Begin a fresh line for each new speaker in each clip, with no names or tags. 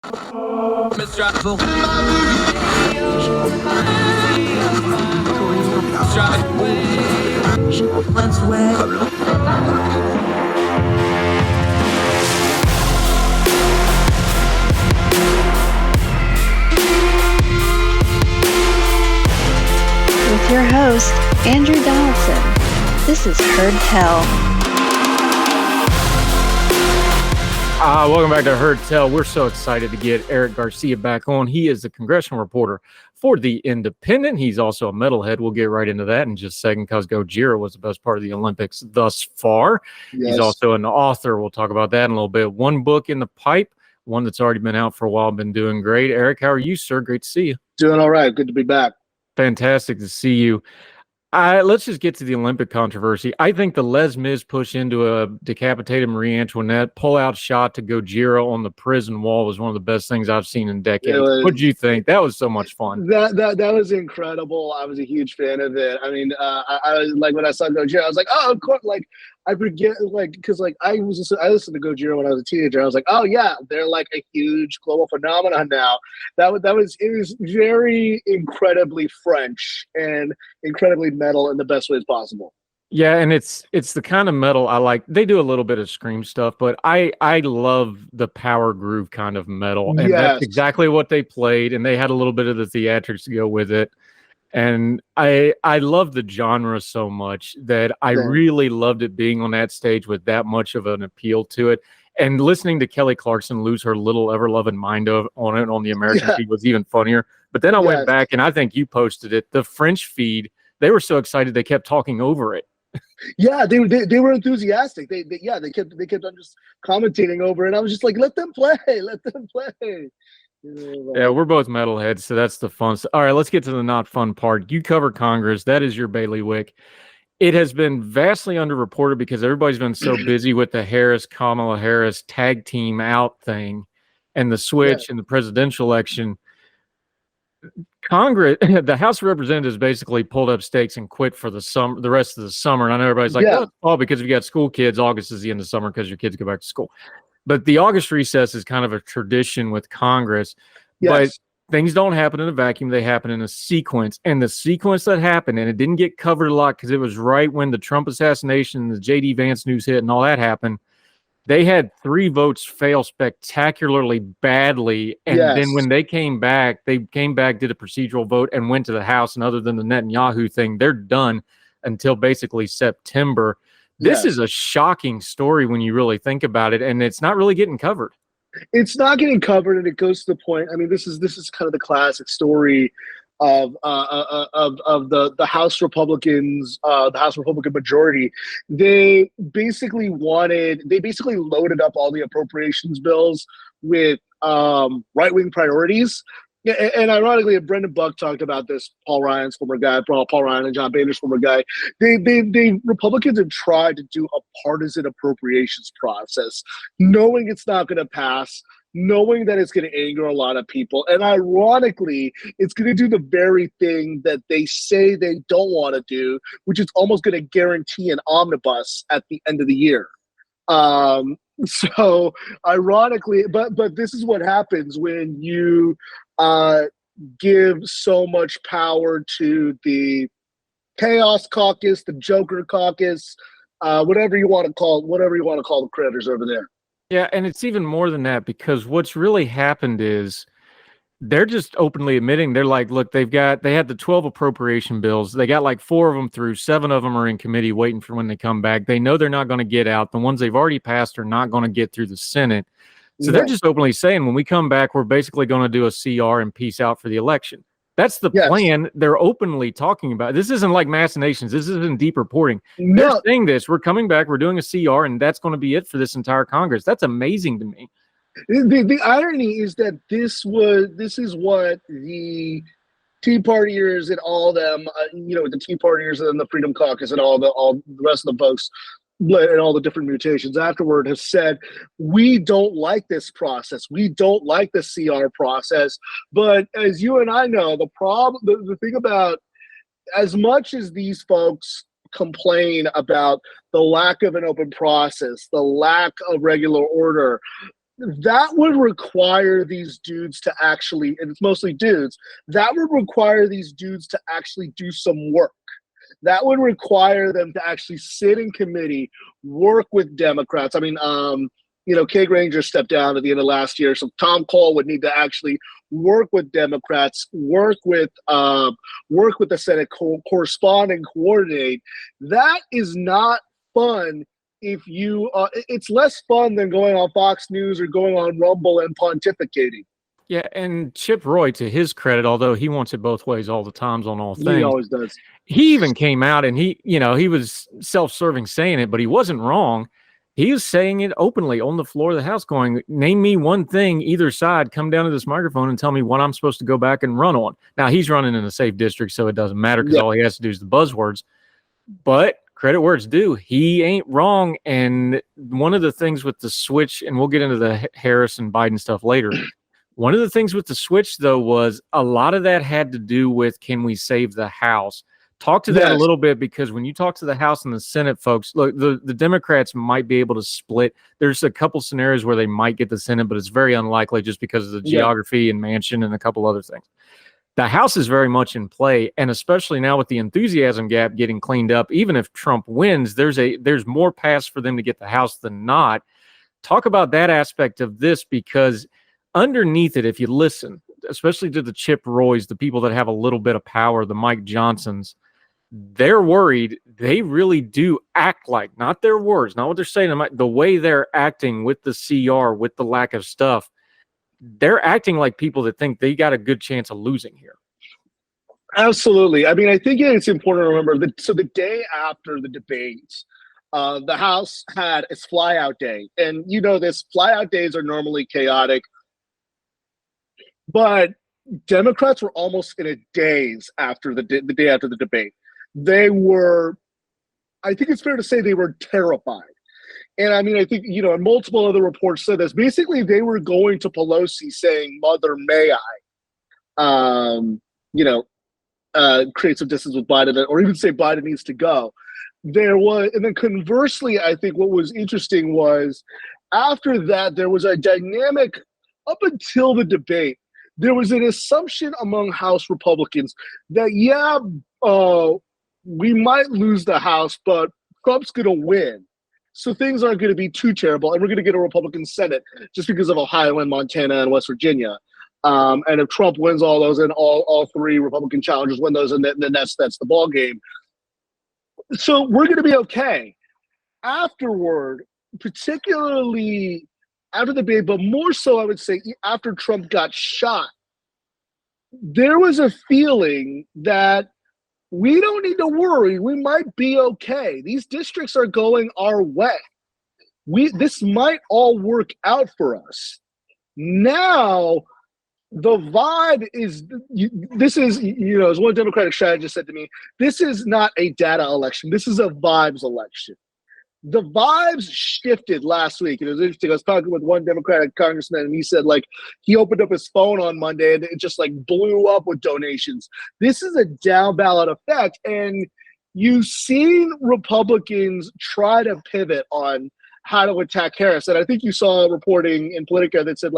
With your host, Andrew Donaldson. This is Heard Tell.
Welcome back to Heard Tell. We're so excited to get Eric Garcia back on. He is the congressional reporter for The Independent. He's also a metalhead. We'll get right into that in just a second because Gojira was the best part of the Olympics thus far. Yes. He's also an author. We'll talk about that in a little bit. One book in the pipe, one that's already been out for a while, been doing great. Eric, how are you, sir? Great to see you.
Doing all right. Good to be back.
Fantastic to see you. Let's just get to the Olympic controversy. I think the Les Mis push into a decapitated Marie Antoinette pull-out shot to Gojira on the prison wall was one of the best things I've seen in decades. What did you think? That was so much fun.
That was incredible. I was a huge fan of it. I mean, I was like, when I saw Gojira, I was like, oh, of course. Like, I forget, like, because like I listened to Gojira when I was a teenager. I was like, oh yeah, they're like a huge global phenomenon now. It was very incredibly French and incredibly metal in the best ways possible.
Yeah, and it's the kind of metal I like. They do a little bit of scream stuff, but I love the power groove kind of metal, and that's exactly what they played. And they had a little bit of the theatrics to go with it. And I love the genre so much that I really loved it being on that stage with that much of an appeal to it. And listening to Kelly Clarkson lose her little ever-loving mind on the American feed was even funnier. But then I went back, and I think you posted it. The French feed, they were so excited they kept talking over it.
Yeah, they were enthusiastic. They kept on just commentating over it. I was just like, let them play.
Yeah, we're both metalheads, so that's the fun stuff. All right, let's get to the not fun part. You cover Congress. That is your bailiwick. It has been vastly underreported because everybody's been so busy with the Kamala Harris tag team out thing and the switch and the presidential election. Congress, the House of Representatives basically pulled up stakes and quit for the rest of the summer. And I know everybody's like, oh, because if you got school kids, August is the end of summer because your kids go back to school. But the August recess is kind of a tradition with Congress. But things don't happen in a vacuum. They happen in a sequence. And the sequence that happened, and it didn't get covered a lot because it was right when the Trump assassination, the J.D. Vance news hit and all that happened. They had 3 votes fail spectacularly badly. And then when they came back, did a procedural vote and went to the House. And other than the Netanyahu thing, they're done until basically September. This is a shocking story when you really think about it, and it's not really getting covered.
It's not getting covered, and it goes to the point. I mean, this is kind of the classic story of the House Republicans, the House Republican majority. They basically loaded up all the appropriations bills with right-wing priorities. Yeah, and ironically, Brendan Buck talked about this. Paul Ryan's former guy, Paul Ryan and John Boehner's former guy. They Republicans have tried to do a partisan appropriations process, knowing it's not going to pass, knowing that it's going to anger a lot of people, and ironically, it's going to do the very thing that they say they don't want to do, which is almost going to guarantee an omnibus at the end of the year. So ironically, but this is what happens when you give so much power to the Chaos Caucus, the Joker Caucus, whatever you want to call the critters over there.
Yeah, and it's even more than that because what's really happened is they're just openly admitting they're like, look, they had the 12 appropriation bills. They got like 4 of them through, 7 of them are in committee waiting for when they come back. They know they're not going to get out. The ones they've already passed are not going to get through the Senate. So they're just openly saying when we come back, we're basically going to do a CR and peace out for the election. That's the plan. They're openly talking about. This isn't like machinations. This isn't deep reporting. They're saying this. We're coming back. We're doing a CR, and that's going to be it for this entire Congress. That's amazing to me.
The irony is that this is what the Tea Partiers and all them, the Tea Partiers and the Freedom Caucus and all the rest of the folks and all the different mutations afterward have said, we don't like this process. We don't like the CR process. But as you and I know, the thing about, as much as these folks complain about the lack of an open process, the lack of regular order, that would require these dudes to actually, and it's mostly dudes, that would require these dudes to actually do some work. That would require them to actually sit in committee, work with Democrats. I mean, Kay Granger stepped down at the end of last year, so Tom Cole would need to actually work with Democrats, work with the Senate, correspond and coordinate. That is not fun. If you, it's less fun than going on Fox News or going on Rumble and pontificating.
Yeah, and Chip Roy, to his credit, although he wants it both ways all the times on all things,
he always does.
He even came out and he was self-serving saying it, but he wasn't wrong. He was saying it openly on the floor of the House, going, "Name me one thing, either side, come down to this microphone and tell me what I'm supposed to go back and run on." Now he's running in a safe district, so it doesn't matter because all he has to do is the buzzwords. But credit where it's due, he ain't wrong. And one of the things with the switch, and we'll get into the Harris and Biden stuff later. One of the things with the switch, though, was a lot of that had to do with, can we save the House? Talk to that a little bit, because when you talk to the House and the Senate folks, look, the Democrats might be able to split. There's a couple scenarios where they might get the Senate, but it's very unlikely just because of the geography and Manchin and a couple other things. The House is very much in play, and especially now with the enthusiasm gap getting cleaned up, even if Trump wins, there's more paths for them to get the House than not. Talk about that aspect of this, because underneath it, if you listen, especially to the Chip Roys, the people that have a little bit of power, the Mike Johnsons, they're worried. They really do act like, not their words, not what they're saying, the way they're acting with the CR, with the lack of stuff, they're acting like people that think they got a good chance of losing here.
Absolutely. I mean, I think it's important to remember that. So the day after the debates, the House had its flyout day. And this flyout days are normally chaotic. But Democrats were almost in a daze after the day after the debate. They were, I think it's fair to say, they were terrified. And I mean, I think, and multiple other reports said this. Basically, they were going to Pelosi saying, "Mother, may I?" Create some distance with Biden, or even say Biden needs to go. And then conversely, I think what was interesting was after that, there was a dynamic up until the debate. There was an assumption among House Republicans that, we might lose the House, but Trump's going to win. So things aren't going to be too terrible. And we're going to get a Republican Senate just because of Ohio and Montana and West Virginia. And if Trump wins all those and all three Republican challengers win those, and then that's the ball game. So we're going to be okay. Afterward, particularly after the debate, but more so, I would say, after Trump got shot, there was a feeling that we don't need to worry. We might be okay. These districts are going our way. This might all work out for us. Now, the vibe is, as one Democratic strategist said to me, this is not a data election. This is a vibes election. The vibes shifted last week. It was interesting. I was talking with one Democratic congressman, and he said, he opened up his phone on Monday, and it just, blew up with donations. This is a down ballot effect, and you've seen Republicans try to pivot on how to attack Harris. And I think you saw reporting in Politico that said,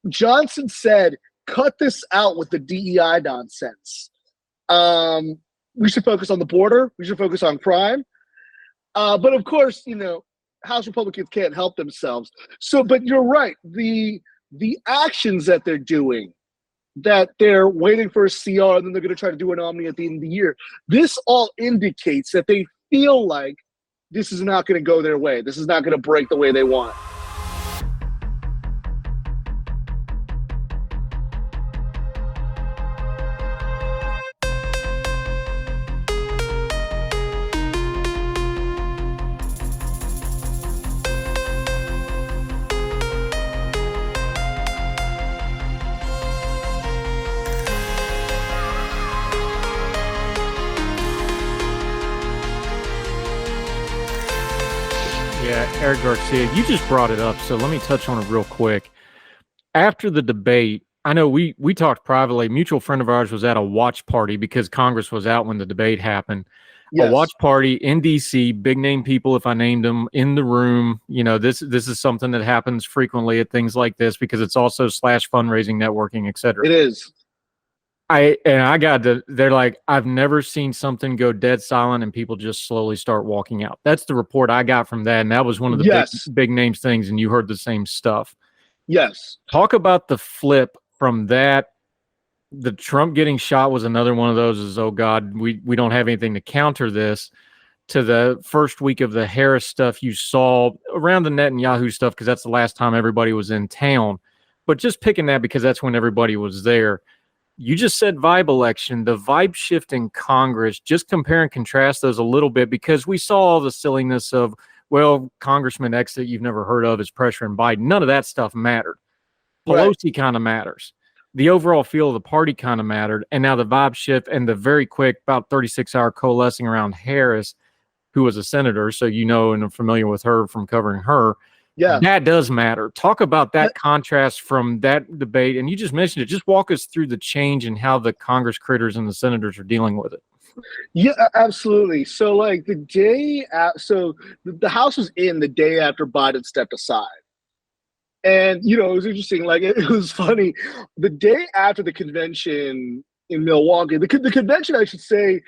Johnson said, cut this out with the DEI nonsense. We should focus on the border. We should focus on crime. But of course, House Republicans can't help themselves. So, but you're right. The actions that they're doing, that they're waiting for a CR and then they're going to try to do an omni at the end of the year. This all indicates that they feel like this is not going to go their way. This is not going to break the way they want.
Eric Garcia, you just brought it up, so let me touch on it real quick. After the debate, I know we talked privately. A mutual friend of ours was at a watch party because Congress was out when the debate happened. a watch party in DC, big name people, if I named them, in the room. You know, this is something that happens frequently at things like this because it's also / fundraising, networking, etc.
It is.
They're like, I've never seen something go dead silent and people just slowly start walking out. That's the report I got from that. And that was one of the big names things. And you heard the same stuff.
Yes.
Talk about the flip from that. The Trump getting shot was another one of those is, oh God, we don't have anything to counter this, to the first week of the Harris stuff you saw around the Netanyahu stuff, because that's the last time everybody was in town. But just picking that because that's when everybody was there. You just said vibe election, the vibe shift in Congress. Just compare and contrast those a little bit, because we saw all the silliness of, well, Congressman X that you've never heard of is pressuring Biden. None of that stuff mattered. Pelosi kind of matters. The overall feel of the party kind of mattered. And now the vibe shift and the very quick, about 36-hour coalescing around Harris, who was a senator, so you know and are familiar with her from covering her. Yeah, that does matter. Talk about that contrast from that debate. And you just mentioned it. Just walk us through the change and how the Congress critters and the senators are dealing with it.
Yeah, absolutely. So like the day, the House was in the day after Biden stepped aside. And, you know, it was interesting. Like, it was funny. The day after the convention in Milwaukee, the convention, I should say,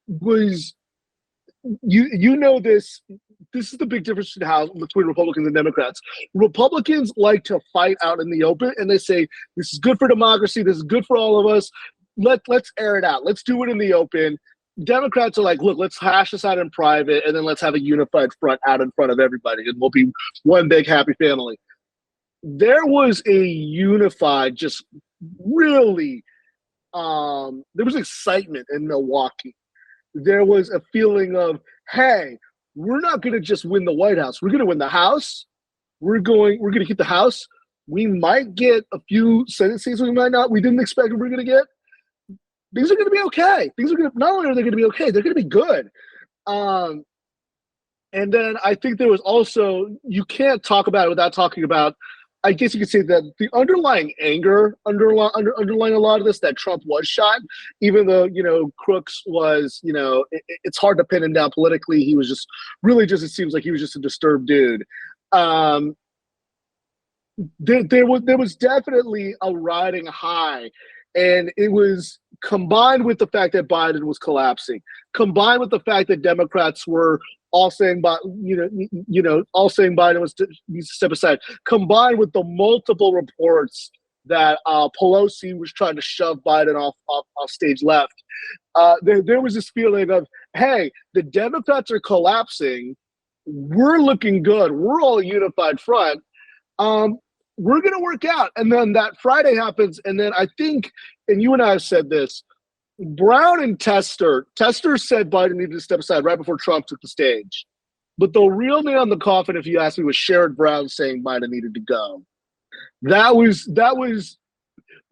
was, you know, this is the big difference between Republicans and Democrats. Republicans like to fight out in the open, and they say, this is good for democracy. This is good for all of us. Let's air it out. Let's do it in the open. Democrats are like, look, let's hash this out in private, and then let's have a unified front out in front of everybody, and we'll be one big happy family. There was a unified, just really, there was excitement in Milwaukee. There was a feeling of, hey, we're not going to just win the White House. We're going to win the House. We're going to keep the House. We might get a few Senate seats. We might not. We didn't expect we were going to get. Things are going to be okay. Things are going to, not only are they going to be okay, they're going to be good. And then I think there was also, you can't talk about it without talking about, I guess you could say that the underlying anger underlying a lot of this, that Trump was shot, even though, you know, Crooks was, you know, it's hard to pin him down politically. He was just really just, it seems like he was just a disturbed dude. There was definitely a riding high, and it was combined with the fact that Biden was collapsing, combined with the fact that Democrats were all saying, all saying Biden needs to step aside, combined with the multiple reports that Pelosi was trying to shove Biden off stage left. There was this feeling of, hey, the Democrats are collapsing. We're looking good. We're all a unified front. We're going to work out. And then that Friday happens. And then I think, and you and I have said this, Brown and Tester said Biden needed to step aside right before Trump took the stage. But the real nail in the coffin, if you ask me, was Sherrod Brown saying Biden needed to go. That was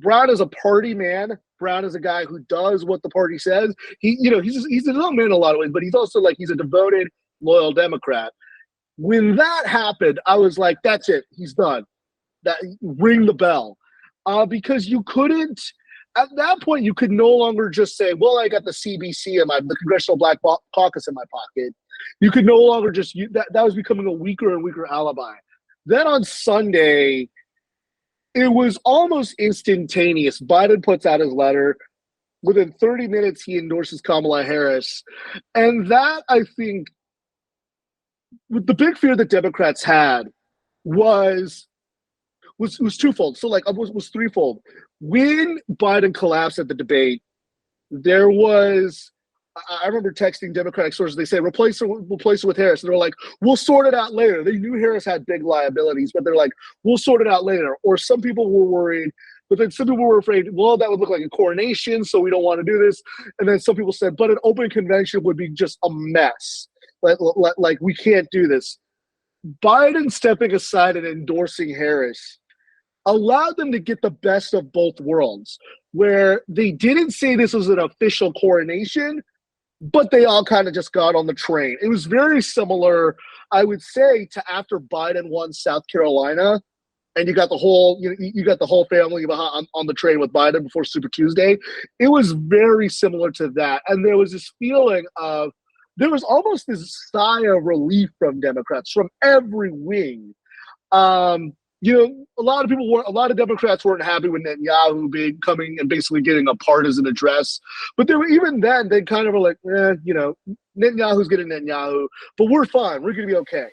Brown is a party man. Brown is a guy who does what the party says. He's a little man in a lot of ways, but he's also like, he's a devoted, loyal Democrat. When that happened, I was like, that's it. He's done. Ring the bell. Because you couldn't, at that point, you could no longer just say, well, I got the CBC the Congressional Black Caucus in my pocket. You could no longer just, that was becoming a weaker and weaker alibi. Then on Sunday, it was almost instantaneous. Biden puts out his letter. Within 30 minutes, he endorses Kamala Harris. And that, I think, the big fear that Democrats had was twofold. So like, was threefold. When Biden collapsed at the debate, there was, I remember texting Democratic sources, they say, replace her with Harris. And they were like, we'll sort it out later. They knew Harris had big liabilities, but they're like, we'll sort it out later. Or some people were worried, but then some people were afraid, well, that would look like a coronation, so we don't want to do this. And then some people said, but an open convention would be just a mess. Like we can't do this. Biden stepping aside and endorsing Harris allowed them to get the best of both worlds, where they didn't say this was an official coronation, but they all kind of just got on the train. It was very similar, I would say, to after Biden won South Carolina and you got the whole you got the whole family behind, on the train with Biden before Super Tuesday. It was very similar to that, and there was this feeling of there was almost this sigh of relief from Democrats from every wing. A lot of Democrats weren't happy with Netanyahu coming and basically getting a partisan address. But even then, they kind of were like, Netanyahu's getting Netanyahu, but we're fine. We're going to be okay.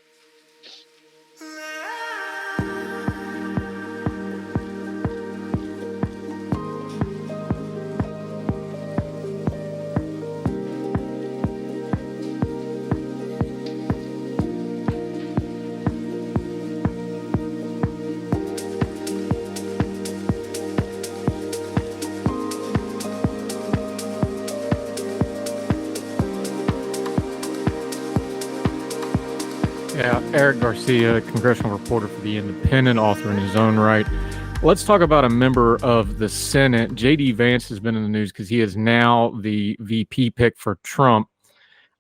Yeah, Eric Garcia, congressional reporter for The Independent, author in his own right. Let's talk about a member of the Senate. J.D. Vance has been in the news because he is now the VP pick for Trump.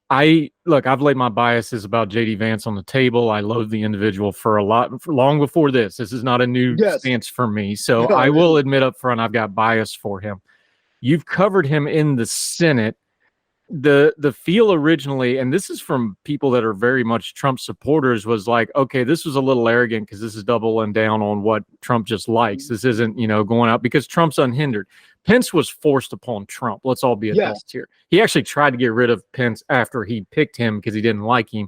I've laid my biases about J.D. Vance on the table. I loathe the individual for long before this. This is not a new stance for me. So I will admit up front, I've got bias for him. You've covered him in the Senate. The feel originally, and this is from people that are very much Trump supporters, was like, okay, this was a little arrogant because this is doubling down on what Trump just likes. This isn't, going out because Trump's unhindered. Pence was forced upon Trump. Let's all be adults here. He actually tried to get rid of Pence after he picked him because he didn't like him.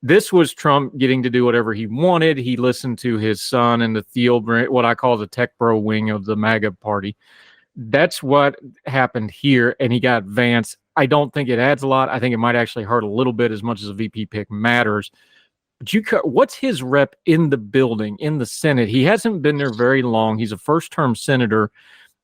This was Trump getting to do whatever he wanted. He listened to his son and the Thiel, what I call the tech bro wing of the MAGA party. That's what happened here, and he got Vance. I don't think it adds a lot. I think it might actually hurt a little bit as much as a VP pick matters. But what's his rep in the building, in the Senate? He hasn't been there very long. He's a first-term senator.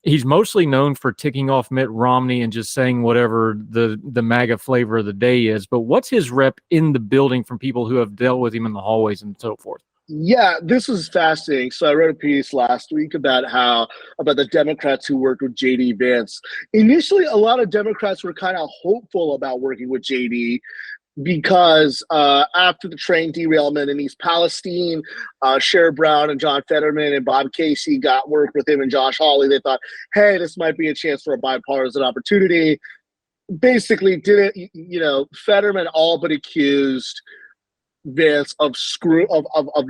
He's mostly known for ticking off Mitt Romney and just saying whatever the MAGA flavor of the day is. But what's his rep in the building from people who have dealt with him in the hallways and so forth?
Yeah, this was fascinating. So I wrote a piece last week about the Democrats who worked with J.D. Vance. Initially, a lot of Democrats were kind of hopeful about working with J.D. because after the train derailment in East Palestine, Sherrod Brown and John Fetterman and Bob Casey got work with him and Josh Hawley. They thought, hey, this might be a chance for a bipartisan opportunity. Basically, Fetterman all but accused Vance of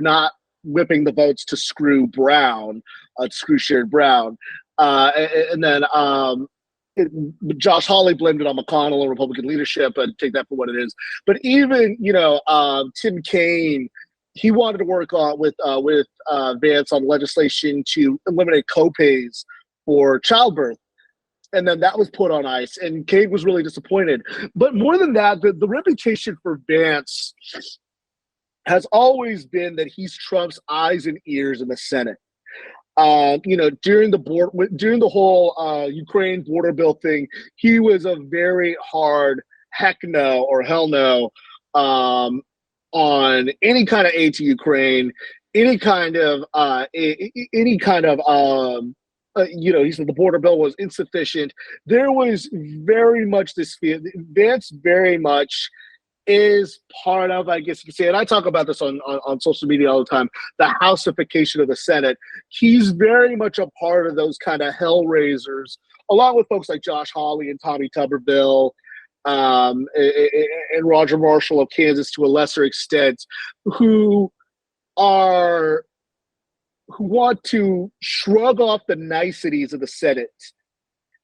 not whipping the votes to screw Brown, to screw Sherrod Brown, and then Josh Hawley blamed it on McConnell and Republican leadership, and take that for what it is. But even Tim Kaine, he wanted to work on with Vance on legislation to eliminate copays for childbirth. And then that was put on ice, and Kaine was really disappointed. But more than that, the reputation for Vance has always been that he's Trump's eyes and ears in the Senate. During the whole Ukraine border bill thing, he was a very hard heck no or hell no on any kind of aid to Ukraine, he said the border bill was insufficient. There was very much this fear. Vance very much is part of, I guess you could say, and I talk about this on social media all the time, the houseification of the Senate. He's very much a part of those kind of hellraisers, along with folks like Josh Hawley and Tommy Tuberville, and Roger Marshall of Kansas to a lesser extent, who want to shrug off the niceties of the Senate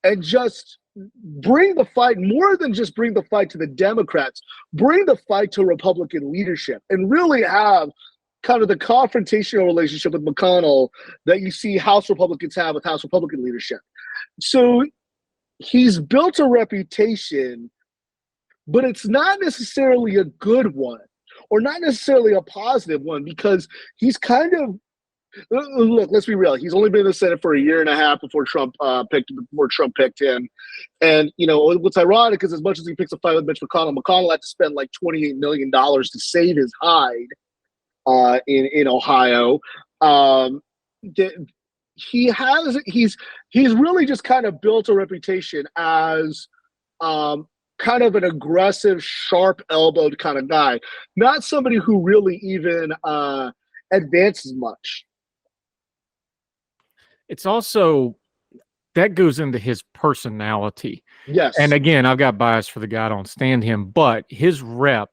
and just bring the fight, more than just bring the fight to the Democrats, bring the fight to Republican leadership and really have kind of the confrontational relationship with McConnell that you see House Republicans have with House Republican leadership. So he's built a reputation, but it's not necessarily a good one or not necessarily a positive one, because he's kind of, look, let's be real. He's only been in the Senate for a year and a half before Trump picked him. And what's ironic is, as much as he picks a fight with Mitch McConnell, McConnell had to spend like $28 million to save his hide in Ohio. He's really just kind of built a reputation as kind of an aggressive, sharp-elbowed kind of guy, not somebody who really even advances much.
it's also that goes into his personality.
Yes.
And again, I've got bias for the guy. I don't stand him, but his rep,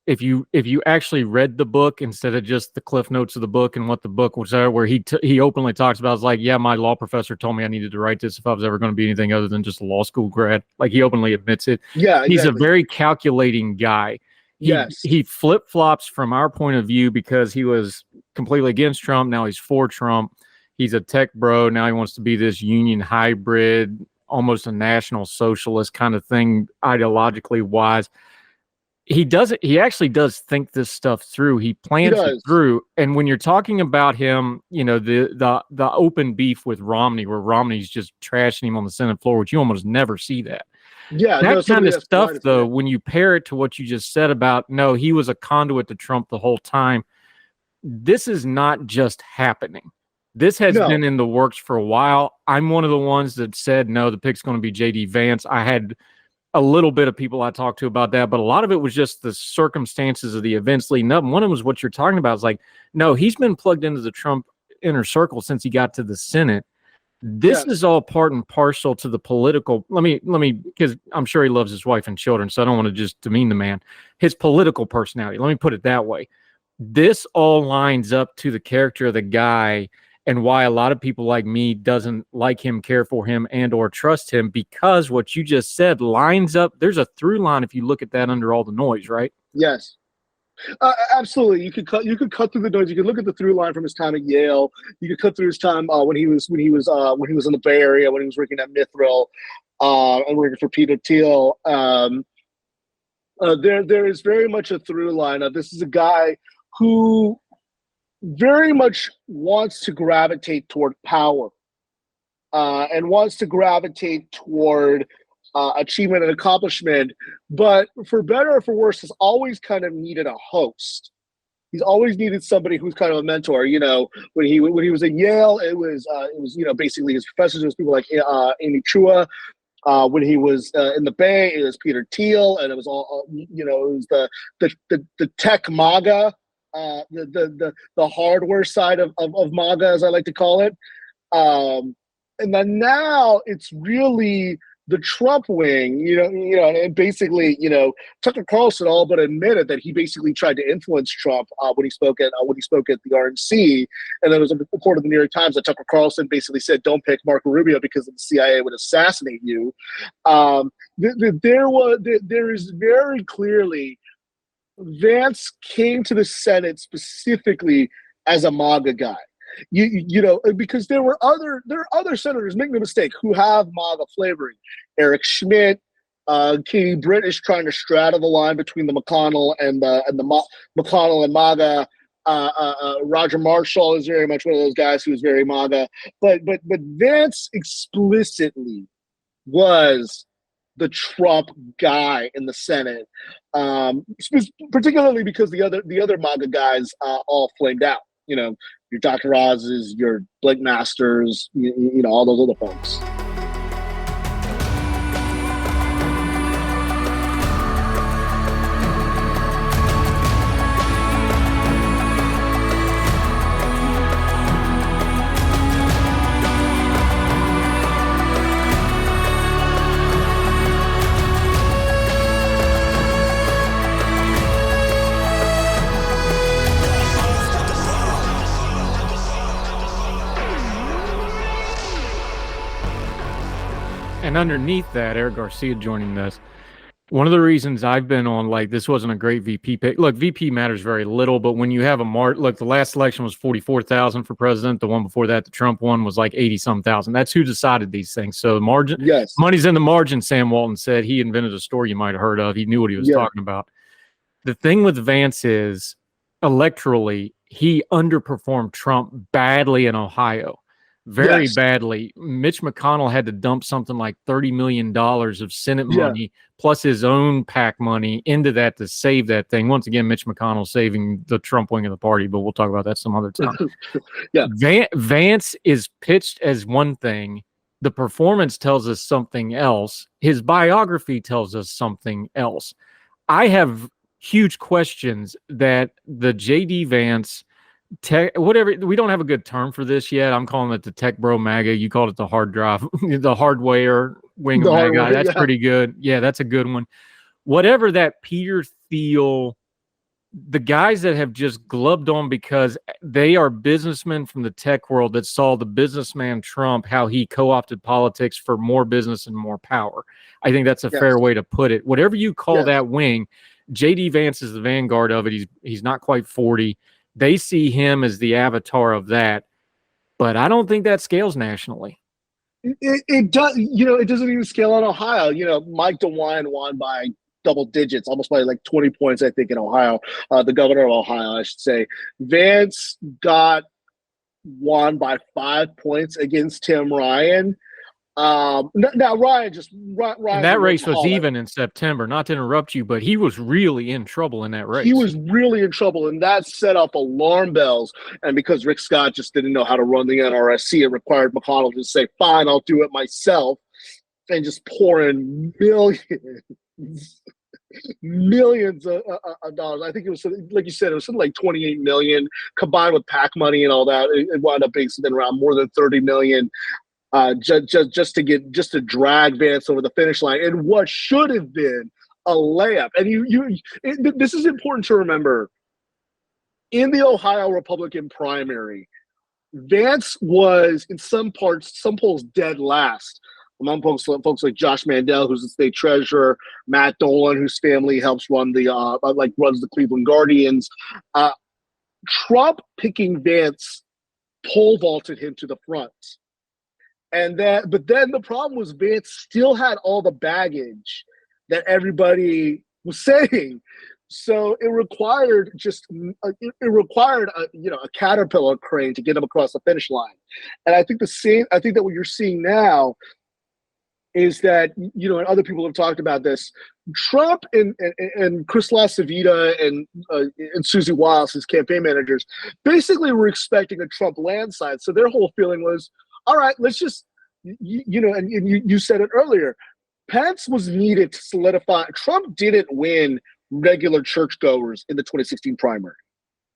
if you actually read the book instead of just the cliff notes of the book and what the book was there, where he openly talks about, is like, yeah, my law professor told me I needed to write this if I was ever going to be anything other than just a law school grad. Like, he openly admits it.
Yeah, exactly.
He's a very calculating guy. He flip-flops from our point of view because he was completely against Trump. Now he's for Trump. He's a tech bro. Now he wants to be this union hybrid, almost a national socialist kind of thing, ideologically wise. He actually does think this stuff through. He plans it through. And when you're talking about him, you know, the open beef with Romney, where Romney's just trashing him on the Senate floor, which you almost never see that.
Yeah,
that kind of stuff, though, when you pair it to what you just said about, no, he was a conduit to Trump the whole time. This is not just happening. This has been in the works for a while. I'm one of the ones that said, no, the pick's going to be J.D. Vance. I had a little bit of people I talked to about that, but a lot of it was just the circumstances of the events leading up. And one of them was what you're talking about. Is like, no, he's been plugged into the Trump inner circle since he got to the Senate. This is all part and parcel to the political. Let me, because I'm sure he loves his wife and children, so I don't want to just demean the man. His political personality. Let me put it that way. This all lines up to the character of the guy, and why a lot of people like me doesn't like him, care for him, and or trust him, because what you just said lines up. There's a through line if you look at that under all the noise, right?
Yes. Absolutely. You could cut through the noise. You could look at the through line from his time at Yale. You could cut through his time when he was in the Bay Area, when he was working at Mithril, and working for Peter Thiel. There is very much a through line of, this is a guy who very much wants to gravitate toward power, and wants to gravitate toward achievement and accomplishment, but for better or for worse, has always kind of needed a host. He's always needed somebody who's kind of a mentor. You know, when he was at Yale, it was basically his professors. It was people like Amy Chua. When he was in the Bay, it was Peter Thiel, and it was all it was the tech MAGA, the hardware side of MAGA, as I like to call it. And then now it's really the Trump wing, and basically, Tucker Carlson all but admitted that he basically tried to influence Trump when he spoke at the RNC, and there was a report in the New York Times that Tucker Carlson basically said, "Don't pick Marco Rubio because the CIA would assassinate you." There is very clearly, Vance came to the Senate specifically as a MAGA guy. Because there are other senators, make no mistake, who have MAGA flavoring. Eric Schmidt, Katie Britt is trying to straddle the line between the McConnell and the McConnell and MAGA. Roger Marshall is very much one of those guys who's very MAGA. But Vance explicitly was the Trump guy in the Senate, particularly because the other MAGA guys all flamed out. Your Dr. Oz's, your Blake Masters, all those other folks.
And underneath that, Eric Garcia joining this. One of the reasons I've been on, like, this wasn't a great VP pick. Look, VP matters very little, but when you have look, the last election was 44,000 for president. The one before that, the Trump one, was like 80-some thousand. That's who decided these things. So money's in the margin, Sam Walton said. He invented a story you might have heard of. He knew what he was talking about. The thing with Vance is, electorally, he underperformed Trump badly in Ohio. Very badly. Mitch McConnell had to dump something like $30 million of Senate money plus his own PAC money into that to save that thing. Once again, Mitch McConnell saving the Trump wing of the party, but we'll talk about that some other time. Vance is pitched as one thing. The performance tells us something else. His biography tells us something else. I have huge questions that the J.D. Vance tech, whatever. We don't have a good term for this yet. I'm calling it the tech bro MAGA. You called it the hard drive, the hardware wing of MAGA. That's pretty good. Yeah, that's a good one. Whatever that Peter Thiel, the guys that have just glubbed on because they are businessmen from the tech world that saw the businessman Trump, how he co-opted politics for more business and more power. I think that's a fair way to put it. Whatever you call that wing, JD Vance is the vanguard of it. He's not quite 40. They see him as the avatar of that, but I don't think that scales nationally.
It does, it doesn't even scale on Ohio. Mike DeWine won by double digits, almost by like 20 points, I think, in Ohio. The governor of Ohio, I should say. Vance won by 5 points against Tim Ryan. Now Ryan
and that race was even in September. Not to interrupt you, but he was really in trouble in that race.
He was really in trouble, and that set up alarm bells. And because Rick Scott just didn't know how to run the NRSC, it required McConnell to say, "Fine, I'll do it myself," and just pour in millions of dollars. I think it was, like you said, it was something like 28 million combined with PAC money and all that. It wound up being something around more than 30 million. Just to drag Vance over the finish line in what should have been a layup. And this is important to remember. In the Ohio Republican primary, Vance was in some polls dead last among folks like Josh Mandel, who's the state treasurer, Matt Dolan, whose family helps runs the Cleveland Guardians. Trump picking Vance pole vaulted him to the front. But then the problem was Vance still had all the baggage that everybody was saying, so it required a caterpillar crane to get him across the finish line. And I think that what you're seeing now is that, and other people have talked about this, Trump and Chris LaCivita and Susie Wiles, his campaign managers, basically were expecting a Trump landslide. So their whole feeling was, all right, let's just, and you said it earlier, Pence was needed to solidify. Trump didn't win regular churchgoers in the 2016 primary.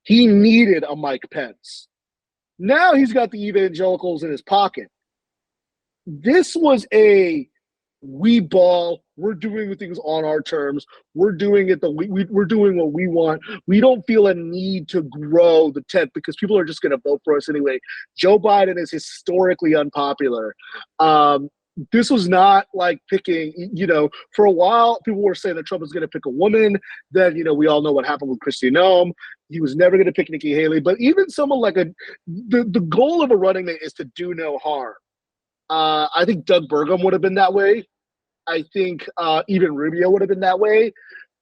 He needed a Mike Pence. Now he's got the evangelicals in his pocket. This was we ball. We're doing things on our terms. We're doing it. We're doing what we want. We don't feel a need to grow the tent because people are just going to vote for us anyway. Joe Biden is historically unpopular. This was not like picking, for a while, people were saying that Trump was going to pick a woman. Then, we all know what happened with Kristi Noem. He was never going to pick Nikki Haley. But even someone like the goal of a running mate is to do no harm. I think Doug Burgum would have been that way. I think even Rubio would have been that way.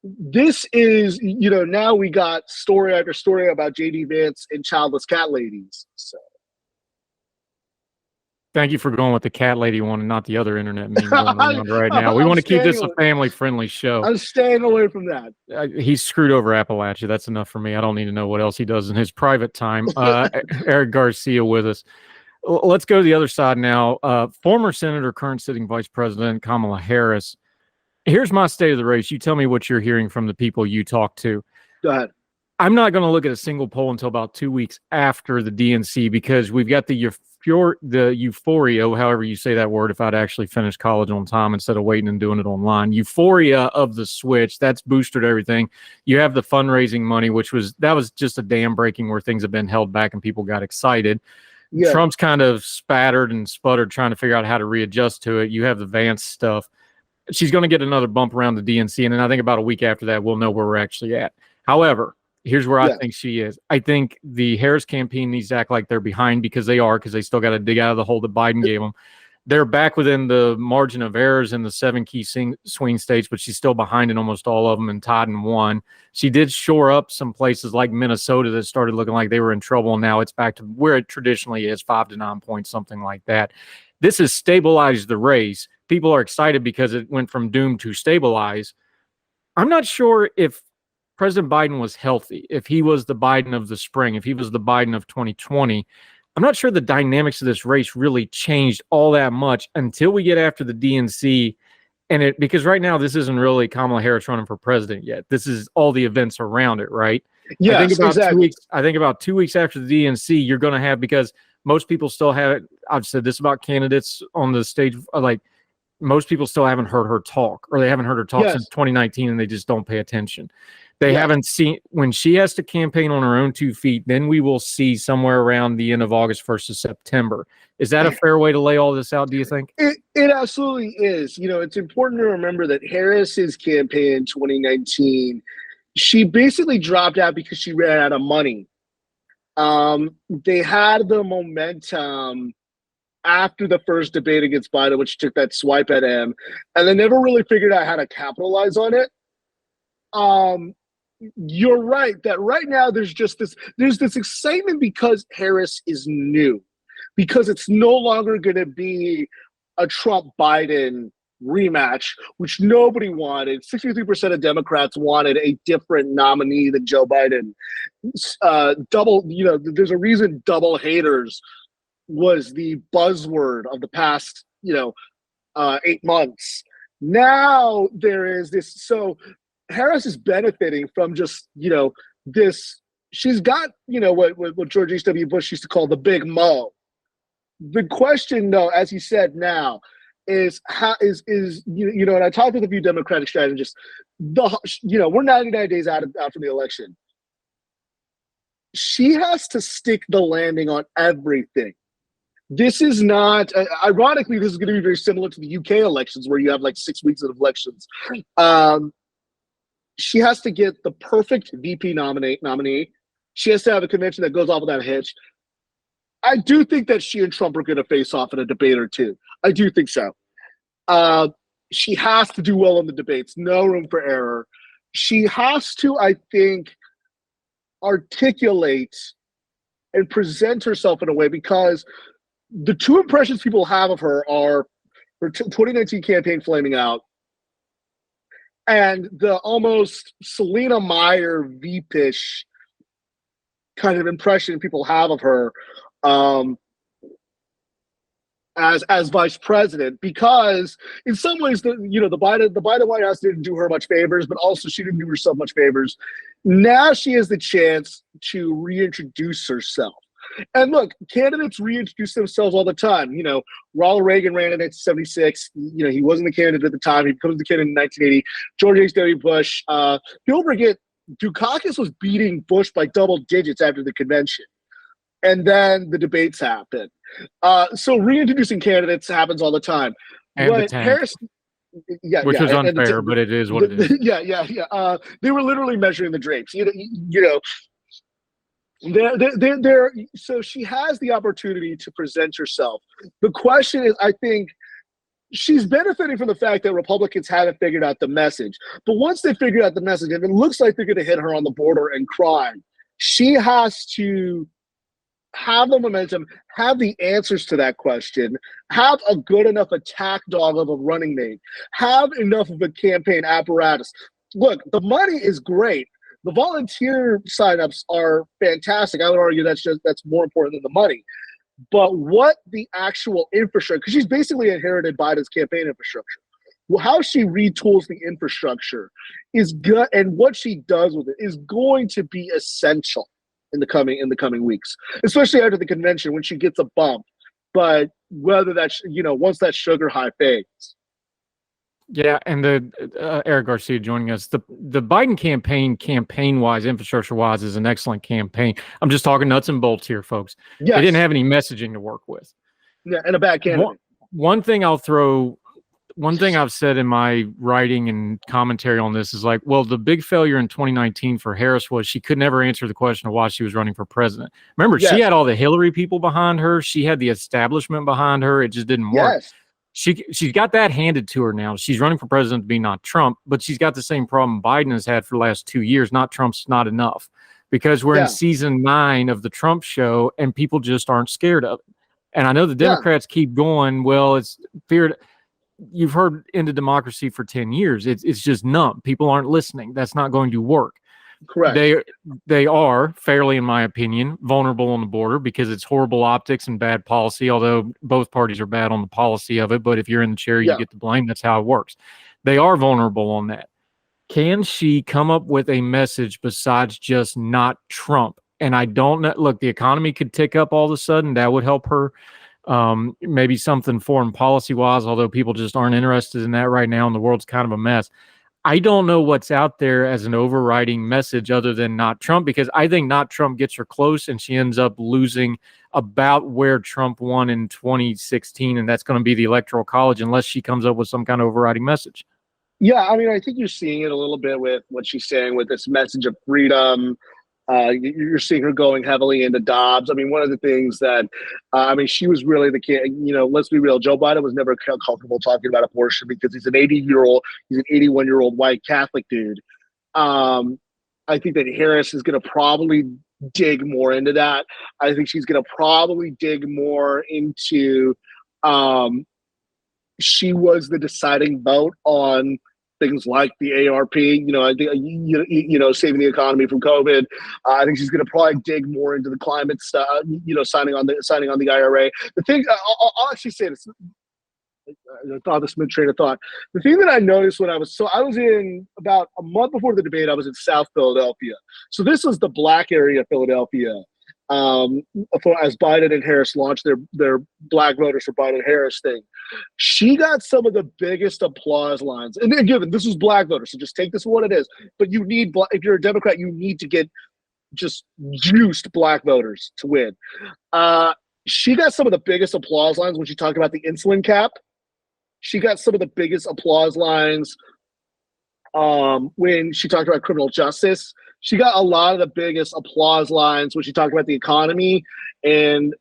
This is, now we got story after story about J.D. Vance and childless cat ladies. So.
Thank you for going with the cat lady one and not the other internet meme going around right now. We want to keep this a family-friendly show.
I'm staying away from that.
He's screwed over Appalachia. That's enough for me. I don't need to know what else he does in his private time. Eric Garcia with us. Let's go to the other side now. Former Senator, current sitting Vice President Kamala Harris. Here's my state of the race. You tell me what you're hearing from the people you talk to.
Go ahead.
I'm not going to look at a single poll until about 2 weeks after the DNC because we've got the euphoria, however you say that word, if I'd actually finished college on time instead of waiting and doing it online. Euphoria of the switch, that's boosted everything. You have the fundraising money, that was just a dam breaking where things have been held back and people got excited. Yeah. Trump's kind of spattered and sputtered trying to figure out how to readjust to it. You have the Vance stuff. She's going to get another bump around the DNC, and then I think about a week after that, we'll know where we're actually at. However, here's where I think she is. I think the Harris campaign needs to act like they're behind because they still got to dig out of the hole that Biden gave them. They're back within the margin of errors in the 7 key swing states, but she's still behind in almost all of them and tied in one. She did shore up some places like Minnesota that started looking like they were in trouble. And now it's back to where it traditionally is, 5 to 9 points, something like that. This has stabilized the race. People are excited because it went from doom to stabilize. I'm not sure if President Biden was healthy, if he was the Biden of the spring, if he was the Biden of 2020. I'm not sure the dynamics of this race really changed all that much until we get after the DNC. Because right now this isn't really Kamala Harris running for president yet. This is all the events around it, right?
Yes,
I think about
exactly.
2 weeks. I think about 2 weeks after the DNC, you're going to have, because most people still have. I've said this about candidates on the stage, like most people still haven't heard her talk, or they haven't heard her talk since
Yes.
2019, and they just don't pay attention. They
Yes.
haven't seen, when she has to campaign on her own 2 feet, then we will see somewhere around the end of August, 1st of September. Is that a fair way to lay all this out, do you think?
It absolutely is. You know, it's important to remember that Harris's campaign in 2019, she basically dropped out because she ran out of money. They had the momentum after the first debate against Biden, which took that swipe at him, and they never really figured out how to capitalize on it. You're right that right now there's this excitement because Harris is new, because it's no longer going to be a Trump Biden rematch, which nobody wanted. 63% of Democrats wanted a different nominee than Joe Biden. There's a reason double haters was the buzzword of the past, 8 months. Now there is this. So Harris is benefiting from just, this. She's got, what George H.W. Bush used to call the big mo. The question, though, as he said now, is how is and I talked with a few Democratic strategists. We're 99 days out from the election. She has to stick the landing on everything. This is not, ironically, this is going to be very similar to the UK elections, where you have like 6 weeks of elections. She has to get the perfect VP nominee. She has to have a convention that goes off without a hitch. I do think that she and Trump are going to face off in a debate or two. I do think so. She has to do well in the debates. No room for error. She has to, I think, articulate and present herself in a way, because the two impressions people have of her are her 2019 campaign flaming out, and the almost Selena Meyer Veepish kind of impression people have of her as vice president, because in some ways the Biden White House didn't do her much favors, but also she didn't do herself much favors. Now she has the chance to reintroduce herself. And look, candidates reintroduce themselves all the time. Ronald Reagan ran in 1976. He wasn't the candidate at the time. He becomes the candidate in 1980. George H.W. Bush. Don't forget, Dukakis was beating Bush by double digits after the convention. And then the debates happen. So reintroducing candidates happens all the time.
And
but
the tank,
Harris,
which is unfair, but it is what it is.
Yeah. They were literally measuring the drapes. So she has the opportunity to present herself. The question is, I think she's benefiting from the fact that Republicans haven't figured out the message. But once they figure out the message, and it looks like they're going to hit her on the border and crime, she has to have the momentum, have the answers to that question, have a good enough attack dog of a running mate, have enough of a campaign apparatus. Look, the money is great. The volunteer signups are fantastic. I would argue that's more important than the money. But what the actual infrastructure, because she's basically inherited Biden's campaign infrastructure. Well, how she retools the infrastructure is good, and what she does with it is going to be essential in the coming weeks, especially after the convention when she gets a bump. But whether that's once that sugar high fades.
Yeah, and the Eric Garcia joining us. The Biden campaign wise, infrastructure wise, is an excellent campaign. I'm just talking nuts and bolts here, folks.
Yes.
They didn't have any messaging to work with.
Yeah, and a bad candidate.
One thing I've said in my writing and commentary on this is like, well, the big failure in 2019 for Harris was she could never answer the question of why she was running for president. Remember, She had all the Hillary people behind her. She had the establishment behind her. It just didn't work.
Yes.
She's got that handed to her now. She's running for president to be not Trump, but she's got the same problem Biden has had for the last 2 years. Not Trump's not enough, because we're in season 9 of the Trump show and people just aren't scared of it. And I know the Democrats keep going, well, it's feared. You've heard end of democracy for 10 years. It's just numb. People aren't listening. That's not going to work.
Correct.
They are fairly, in my opinion, vulnerable on the border because it's horrible optics and bad policy, although both parties are bad on the policy of it. But if you're in the chair, you get the blame. That's how it works. They are vulnerable on that. Can she come up with a message besides just not Trump? And I don't know. Look, the economy could tick up all of a sudden. That would help her. Maybe something foreign policy wise, although people just aren't interested in that right now, and the world's kind of a mess. I don't know what's out there as an overriding message other than not Trump, because I think not Trump gets her close and she ends up losing about where Trump won in 2016. And that's going to be the Electoral College unless she comes up with some kind of overriding message.
Yeah, I mean, I think you're seeing it a little bit with what she's saying with this message of freedom. You're seeing her going heavily into Dobbs. I mean, one of the things that, she was really the kid. Let's be real. Joe Biden was never comfortable talking about abortion because he's an 81-year-old white Catholic dude. I think that Harris is going to probably dig more into that. I think she's going to probably dig more into. She was the deciding vote on things like the ARP, I think, saving the economy from COVID. I think she's going to probably dig more into the climate stuff, signing on the IRA. The thing, I'll actually say this. I thought this mid-train of thought. The thing that I noticed when I was in about a month before the debate, I was in South Philadelphia. So this was the black area of Philadelphia. As Biden and Harris launched their black voters for Biden-Harris thing, she got some of the biggest applause lines. And given this was black voters, so just take this for what it is. But you need, if you're a Democrat, you need to get just juiced black voters to win. She got some of the biggest applause lines when she talked about the insulin cap. She got some of the biggest applause lines when she talked about criminal justice. She got a lot of the biggest applause lines when she talked about the economy. And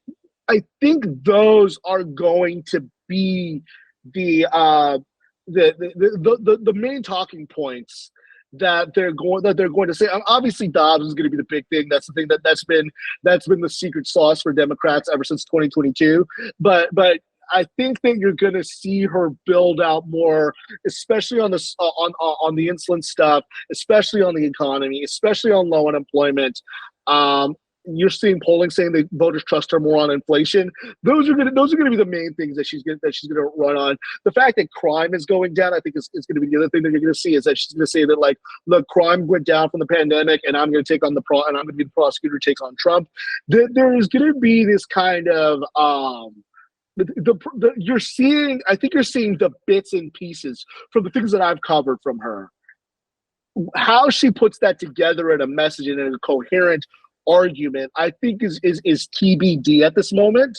I think those are going to be the main talking points that they're going to say. Obviously, Dobbs is going to be the big thing. That's the thing that's been the secret sauce for Democrats ever since 2022. But I think that you're going to see her build out more, especially on the on the insulin stuff, especially on the economy, especially on low unemployment. You're seeing polling saying that voters trust her more on inflation. Those are going to be the main things that she's going to run on. The fact that crime is going down, I think, is going to be the other thing that you're going to see, is that she's going to say that, like, look, crime went down from the pandemic, and I'm going to take on and I'm going to be the prosecutor who takes on Trump. There is going to be this kind of you're seeing the bits and pieces from the things that I've covered from her. How she puts that together in a message and in a coherent argument, I think is TBD at this moment.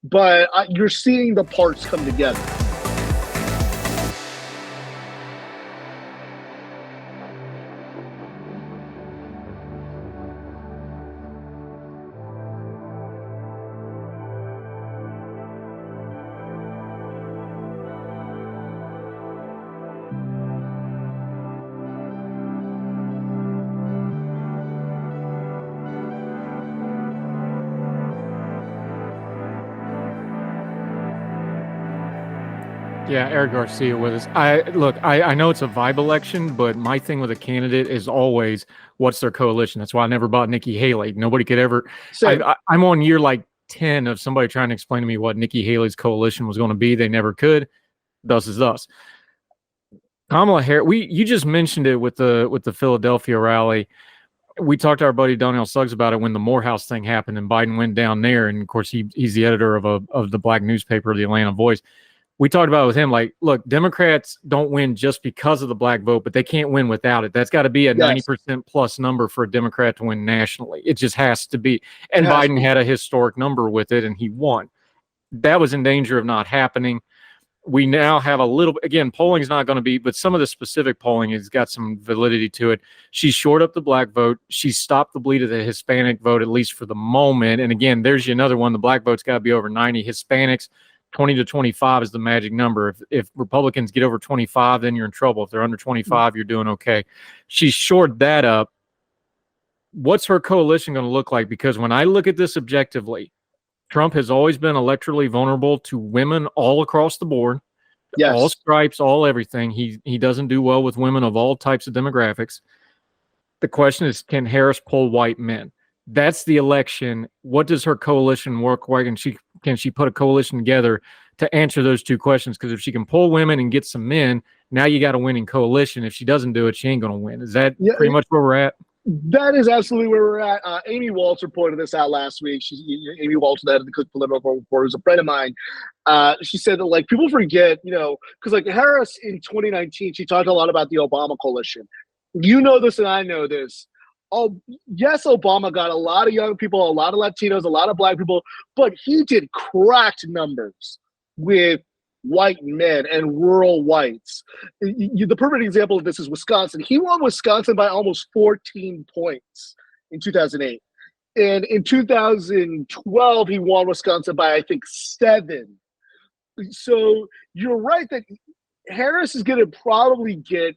But you're seeing the parts come together.
Yeah, Eric Garcia with us. I know it's a vibe election, but my thing with a candidate is always what's their coalition. That's why I never bought Nikki Haley. Nobody could ever. I'm on year like 10 of somebody trying to explain to me what Nikki Haley's coalition was going to be. They never could. Thus is thus. Kamala Harris. You just mentioned it with the Philadelphia rally. We talked to our buddy Donnell Suggs about it when the Morehouse thing happened and Biden went down there. And of course, he's the editor of the black newspaper, the Atlanta Voice. We talked about it with him, like, look, Democrats don't win just because of the black vote, but they can't win without it. That's got to be a 90% plus number for a Democrat to win nationally. It just has to be. And Biden had a historic number with it, and he won. That was in danger of not happening. We now have a little, again, polling is not going to be, but some of the specific polling has got some validity to it. She shored up the black vote. She stopped the bleed of the Hispanic vote, at least for the moment. And again, there's another one. The black vote's got to be over 90. Hispanics, 20 to 25 is the magic number. If Republicans get over 25, then you're in trouble. If they're under 25, you're doing okay. She shored that up. What's her coalition going to look like? Because when I look at this objectively, Trump has always been electorally vulnerable to women all across the board, all stripes, all everything. He doesn't do well with women of all types of demographics. The question is, can Harris pull white men? That's the election. What does her coalition work like? And can she put a coalition together to answer those two questions. Because if she can pull women and get some men, now you got a winning coalition. If she doesn't do it, she ain't going to win. Is that pretty much where we're at?
That is absolutely where we're at. Amy Walter pointed this out last week. Amy Walter, the head of the Cook Political Report, who's a friend of mine. She said that, like, people forget, because like Harris in 2019, she talked a lot about the Obama coalition. You know this and I know this. Oh, yes, Obama got a lot of young people, a lot of Latinos, a lot of Black people, but he did cracked numbers with white men and rural whites. The perfect example of this is Wisconsin. He won Wisconsin by almost 14 points in 2008. And in 2012, he won Wisconsin by, I think, 7. So you're right that Harris is going to probably get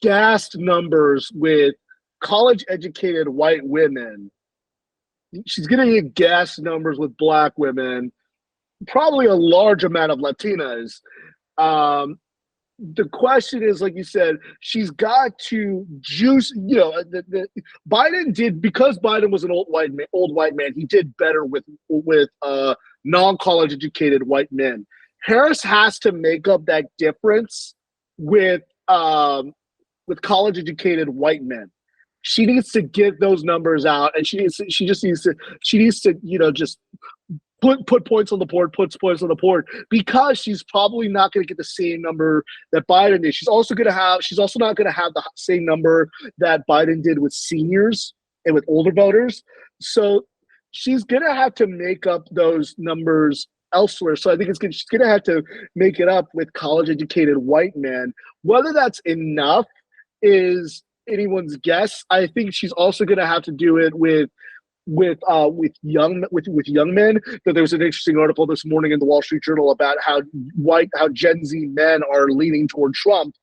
gassed numbers with college-educated white women. She's going to get gassed numbers with Black women, probably a large amount of Latinas. The question is, like you said, she's got to juice. Biden did, because Biden was an old white man. He did better with non-college educated white men. Harris has to make up that difference with college educated white men. She needs to get those numbers out, and she just needs to just put points on the board, puts points on the board, because she's probably not going to get the same number that Biden did. She's also not going to have the same number that Biden did with seniors and with older voters. So she's going to have to make up those numbers elsewhere. So I think she's going to have to make it up with college-educated white men. Whether that's enough is anyone's guess. I think she's also going to have to do it with young men. But there was an interesting article this morning in the Wall Street Journal about how Gen Z men are leaning toward Trump,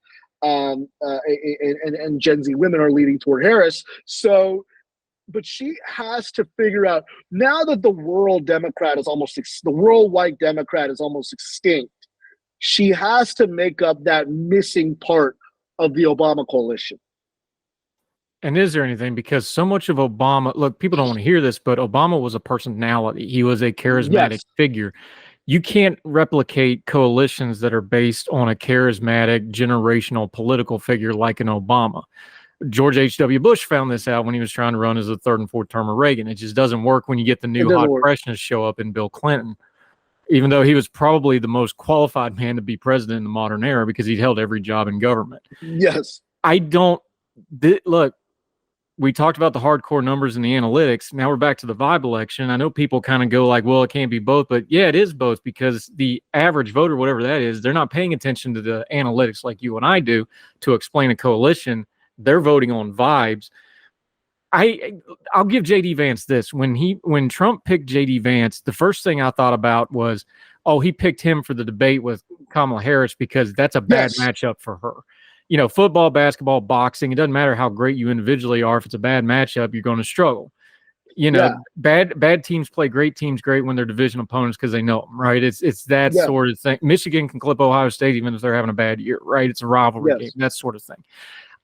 and Gen Z women are leaning toward Harris. So, but she has to figure out, now that the rural white Democrat is almost extinct, she has to make up that missing part of the Obama coalition.
And is there anything, because so much of Obama, look, people don't want to hear this, but Obama was a personality. He was a charismatic figure. You can't replicate coalitions that are based on a charismatic, generational political figure like an Obama. George H.W. Bush found this out when he was trying to run as the third and fourth term of Reagan. It just doesn't work when you get the new hot freshness show up in Bill Clinton, even though he was probably the most qualified man to be president in the modern era because he'd held every job in government.
Yes.
Look, we talked about the hardcore numbers and the analytics. Now we're back to the vibe election. I know people kind of go like, well, it can't be both, but yeah, it is both, because the average voter, whatever that is, they're not paying attention to the analytics like you and I do to explain a coalition. They're voting on vibes. I'll give JD Vance this. When Trump picked JD Vance, the first thing I thought about was, oh, he picked him for the debate with Kamala Harris because that's a bad matchup for her. Football, basketball, boxing, it doesn't matter how great you individually are. If it's a bad matchup, you're going to struggle. Bad teams play great teams great when they're division opponents because they know them, right? It's that sort of thing. Michigan can clip Ohio State even if they're having a bad year, right? It's a rivalry game, that sort of thing.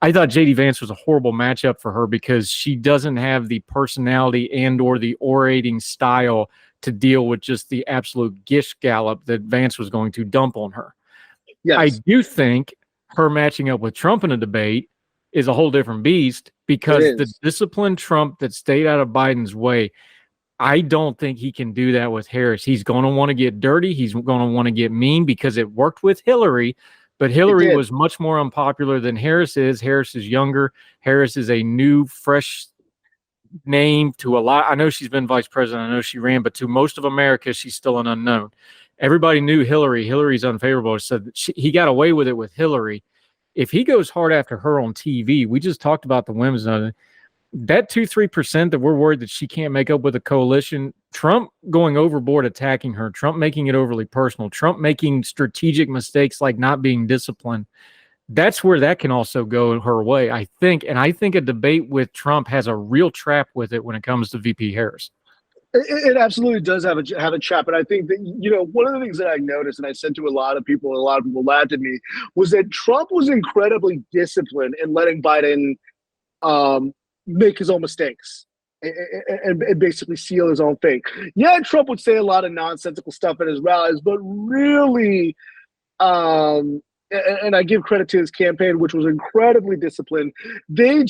I thought JD Vance was a horrible matchup for her because she doesn't have the personality and or the orating style to deal with just the absolute gish gallop that Vance was going to dump on her. Yes. I do think her matching up with Trump in a debate is a whole different beast, because the disciplined Trump that stayed out of Biden's way, I don't think he can do that with Harris. He's going to want to get dirty. He's going to want to get mean, because it worked with Hillary, but Hillary was much more unpopular than Harris is. Harris is younger. Harris is a new, fresh name to a lot. I know she's been vice president. I know she ran, but to most of America, she's still an unknown. Everybody knew Hillary. Hillary's unfavorable. So he got away with it with Hillary. If he goes hard after her on TV, we just talked about the women's, that 2-3% that we're worried that she can't make up with a coalition, Trump going overboard attacking her, Trump making it overly personal, Trump making strategic mistakes like not being disciplined, that's where that can also go her way, I think. And I think a debate with Trump has a real trap with it when it comes to VP Harris.
It absolutely does have a trap. And I think that, one of the things that I noticed, and I said to a lot of people laughed at me, was that Trump was incredibly disciplined in letting Biden make his own mistakes and basically seal his own fate. Yeah, Trump would say a lot of nonsensical stuff at his rallies, but really, and I give credit to his campaign, which was incredibly disciplined. They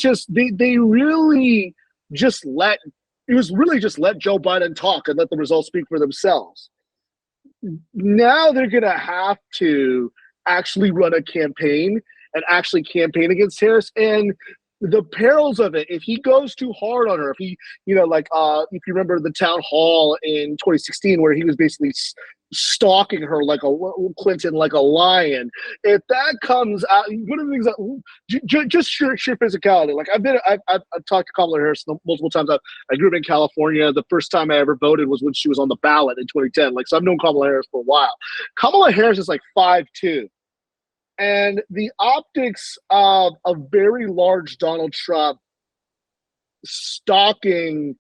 really just let Joe Biden talk and let the results speak for themselves. Now they're going to have to actually run a campaign and actually campaign against Harris. And the perils of it, if he goes too hard on her, if he, if you remember the town hall in 2016 where he was basically stalking her like Clinton, like a lion, if that comes out, one of the things that just sheer physicality. Like I've talked to Kamala Harris multiple times. I grew up in California. The first time I ever voted was when she was on the ballot in 2010. So I've known Kamala Harris for a while. Kamala Harris is like 5'2". And the optics of a very large Donald Trump stalking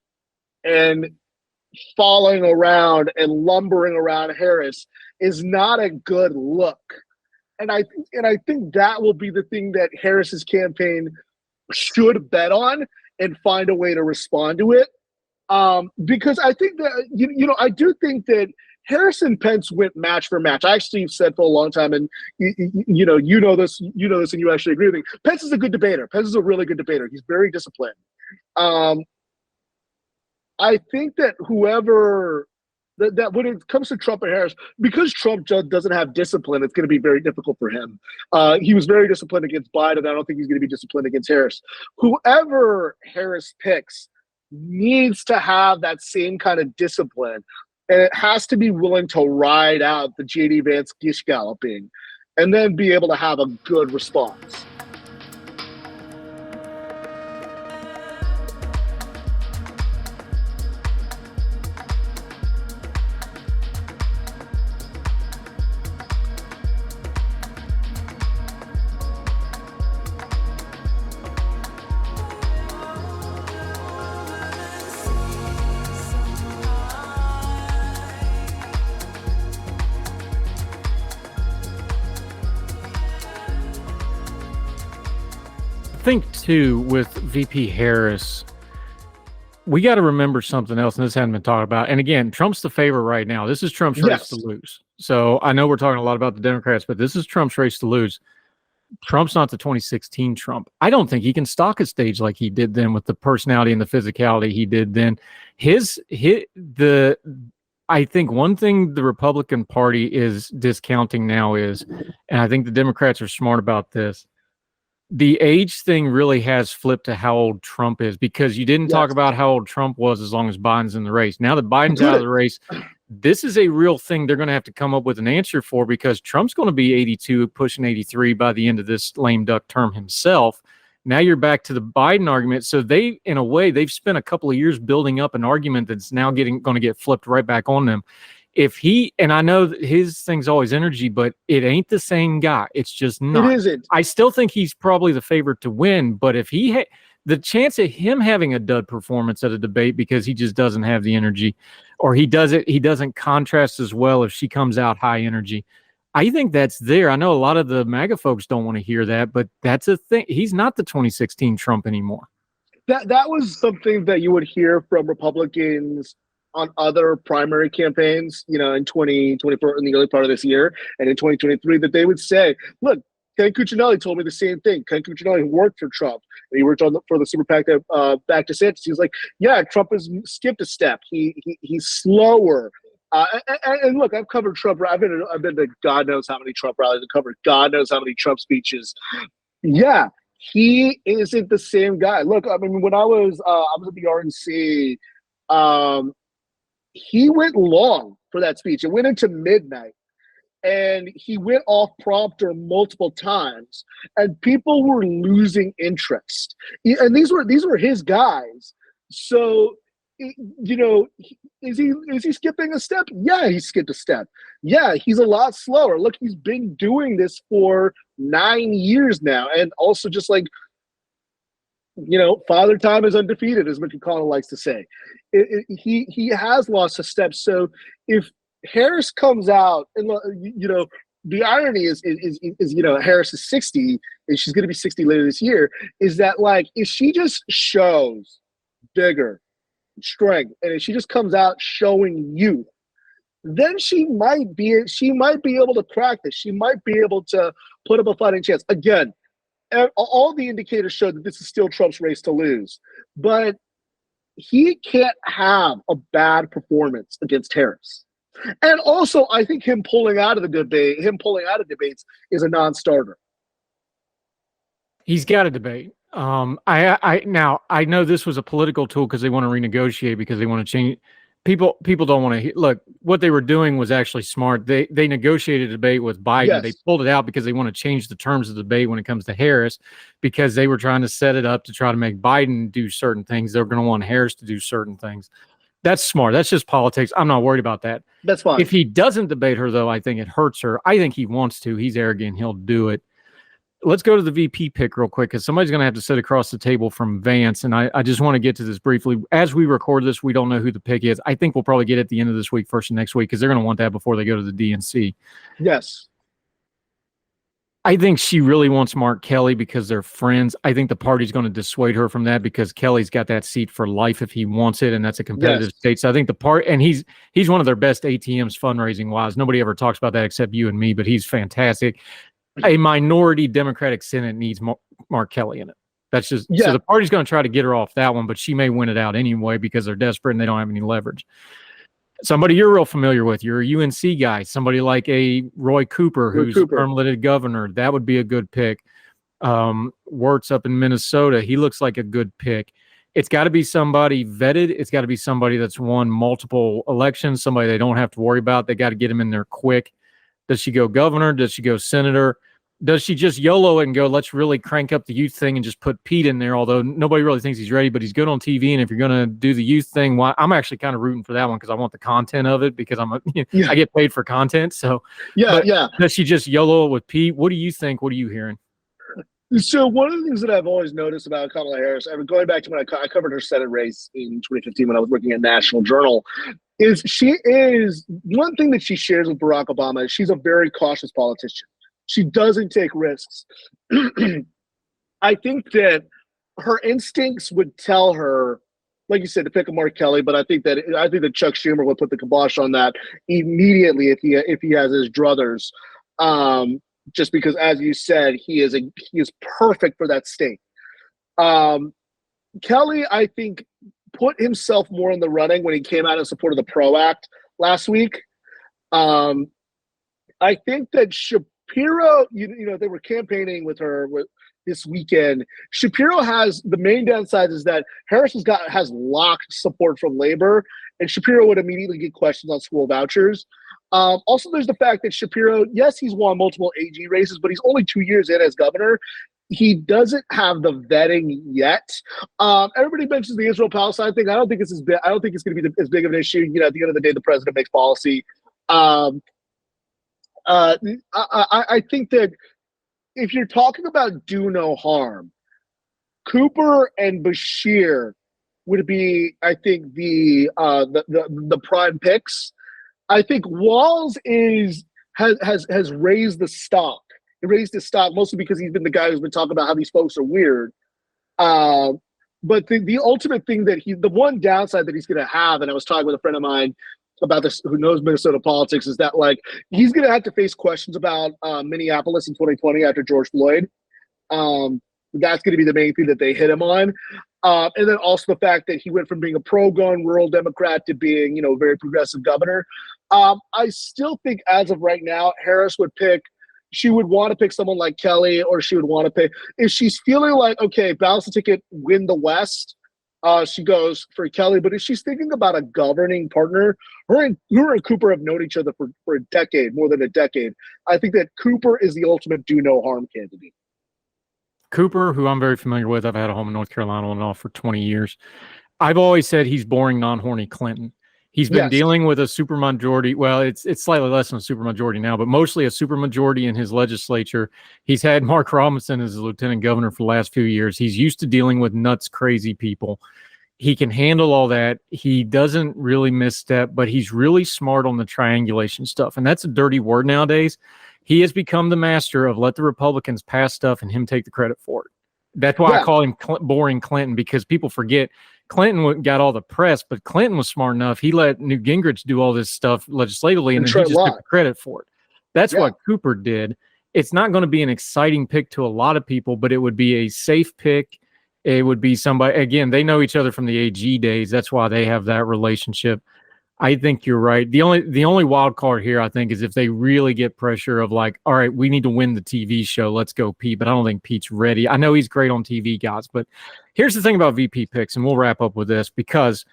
and following around and lumbering around Harris is not a good look. And I think that will be the thing that Harris's campaign should bet on and find a way to respond to it. Because I think that, I do think that Harris and Pence went match for match. I actually said for a long time, and you know this, and you actually agree with me. Pence is a good debater. Pence is a really good debater. He's very disciplined. I think that whoever that when it comes to Trump and Harris, because Trump doesn't have discipline, it's going to be very difficult for him. He was very disciplined against Biden. I don't think he's going to be disciplined against Harris. Whoever Harris picks needs to have that same kind of discipline. And it has to be willing to ride out the J.D. Vance gish galloping and then be able to have a good response.
I think too with VP Harris, we got to remember something else, and this hadn't been talked about. And again, Trump's the favorite right now. This is Trump's race to lose. So I know we're talking a lot about the Democrats, but this is Trump's race to lose. Trump's not the 2016 Trump. I don't think he can stalk a stage like he did then with the personality and the physicality he did then. I think one thing the Republican Party is discounting now is, and I think the Democrats are smart about this, the age thing really has flipped to how old Trump is, because you didn't talk about how old Trump was as long as Biden's in the race. Now that Biden's out of the race, this is a real thing they're going to have to come up with an answer for, because Trump's going to be 82, pushing 83 by the end of this lame duck term himself. Now you're back to the Biden argument. So they, in a way, they've spent a couple of years building up an argument that's now going to get flipped right back on them. If he, and I know that his thing's always energy, but it ain't the same guy. It's just not.
It isn't.
I still think he's probably the favorite to win, but if he the chance of him having a dud performance at a debate because he just doesn't have the energy, or he doesn't contrast as well if she comes out high energy, I think that's there. I know a lot of the MAGA folks don't want to hear that, but that's a thing. He's not the 2016 Trump anymore.
That was something that you would hear from Republicans on other primary campaigns, in 2024, in the early part of this year, and in 2023, that they would say, look, Ken Cuccinelli told me the same thing. Ken Cuccinelli worked for Trump, and he worked for the super PAC that backed DeSantis. He was like, yeah, Trump has skipped a step. He's slower. And look, I've covered Trump. I've been to God knows how many Trump rallies. I've covered God knows how many Trump speeches. Yeah, he isn't the same guy. Look, I mean, when I was at the RNC, he went long for that speech. It went into midnight, and he went off prompter multiple times, and people were losing interest. And these were his guys. So, is he skipping a step? Yeah, he skipped a step. Yeah, he's a lot slower. Look, he's been doing this for 9 years now, and also just like, father time is undefeated, as Mickey Connell likes to say. He has lost a step. So if Harris comes out, and the irony is Harris is 60, and she's going to be 60 later this year, is that, like, if she just shows bigger, strength, and if she just comes out showing youth, then she might be able to crack this. She might be able to put up a fighting chance. Again, all the indicators show that this is still Trump's race to lose, but he can't have a bad performance against Harris. And also, I think him pulling out of debates is a non-starter.
He's got a debate. I know this was a political tool because they want to renegotiate, because they want to change. People don't want to look. What they were doing was actually smart. They negotiated a debate with Biden.
Yes.
They pulled it out because they want to change the terms of the debate when it comes to Harris, because they were trying to set it up to try to make Biden do certain things. They're going to want Harris to do certain things. That's smart. That's just politics. I'm not worried about that.
That's fine.
If he doesn't debate her, though, I think it hurts her. I think he wants to. He's arrogant. He'll do it. Let's go to the VP pick real quick, because somebody's going to have to sit across the table from Vance. And I just want to get to this briefly. As we record this, we don't know who the pick is. I think we'll probably get it at the end of this week, first of next week, because they're going to want that before they go to the DNC.
Yes.
I think she really wants Mark Kelly because they're friends. I think the party's going to dissuade her from that because Kelly's got that seat for life if he wants it, and that's a competitive state. So I think and he's one of their best ATMs fundraising wise. Nobody ever talks about that except you and me, but he's fantastic. A minority Democratic Senate needs Mark Kelly in it. That's just so the party's going to try to get her off that one, but she may win it out anyway because they're desperate and they don't have any leverage. Somebody you're real familiar with, you're a UNC guy, somebody like a Roy Cooper, who's a permanent governor. That would be a good pick. Wirtz up in Minnesota, he looks like a good pick. It's got to be somebody vetted. It's got to be somebody that's won multiple elections, somebody they don't have to worry about. They got to get him in there quick. Does she go governor? Does she go senator? Does she just YOLO it and go, let's really crank up the youth thing and just put Pete in there, although nobody really thinks he's ready, but he's good on TV. And if you're going to do the youth thing, I'm actually kind of rooting for that one because I want the content of it because I get paid for content. So does she just YOLO it with Pete? What do you think? What are you hearing?
So one of the things that I've always noticed about Kamala Harris, going back to when I covered her Senate race in 2015 when I was working at National Journal, is she is one thing that she shares with Barack Obama is she's a very cautious politician. She doesn't take risks. I think that her instincts would tell her, like you said, to pick a Mark Kelly, but I think that Chuck Schumer would put the kibosh on that immediately if he has his druthers. Just because, as you said, he is perfect for that state. Kelly, I think, put himself more in the running when he came out in support of the PRO Act last week. I think that Shapiro, they were campaigning with her this weekend. Shapiro has the main downside is that Harris has locked support from labor, and Shapiro would immediately get questions on school vouchers. Also, there's the fact that Shapiro, yes, he's won multiple AG races, but he's only 2 years in as governor. He doesn't have the vetting yet. Everybody mentions the Israel-Palestine thing. I don't think it's as big. I don't think it's going to be as big of an issue. At the end of the day, the president makes policy. I think that if you're talking about do no harm, Cooper and Bashir would be, I think, the prime picks. I think Walz has raised the stock. He raised his stock mostly because he's been the guy who's been talking about how these folks are weird. But the ultimate thing the one downside that he's going to have, and I was talking with a friend of mine about this who knows Minnesota politics, is that he's going to have to face questions about Minneapolis in 2020 after George Floyd. That's going to be the main thing that they hit him on. And then also the fact that he went from being a pro-gun rural Democrat to being, a very progressive governor. I still think as of right now, Harris she would want to pick someone like Kelly, or she would want to pick, if she's feeling like, okay, balance the ticket, win the West, she goes for Kelly. But if she's thinking about a governing partner, her and Cooper have known each other for a decade, more than a decade. I think that Cooper is the ultimate do no harm candidate.
Cooper, who I'm very familiar with, I've had a home in North Carolina on and off for 20 years. I've always said he's boring, non-horny Clinton. He's been dealing with a supermajority. Well, it's slightly less than a supermajority now, but mostly a supermajority in his legislature. He's had Mark Robinson as his lieutenant governor for the last few years. He's used to dealing with nuts, crazy people. He can handle all that. He doesn't really misstep, but he's really smart on the triangulation stuff. And that's a dirty word nowadays. He has become the master of let the Republicans pass stuff and him take the credit for it. That's why I call him boring Clinton, because people forget Clinton got all the press, but Clinton was smart enough. He let Newt Gingrich do all this stuff legislatively, and then he just took the credit for it. That's what Cooper did. It's not going to be an exciting pick to a lot of people, but it would be a safe pick. It would be somebody, again, they know each other from the AG days. That's why they have that relationship. I think you're right. The only wild card here, I think, is if they really get pressure of like, all right, we need to win the TV show. Let's go, Pete. But I don't think Pete's ready. I know he's great on TV, guys. But here's the thing about VP picks, and we'll wrap up with this, because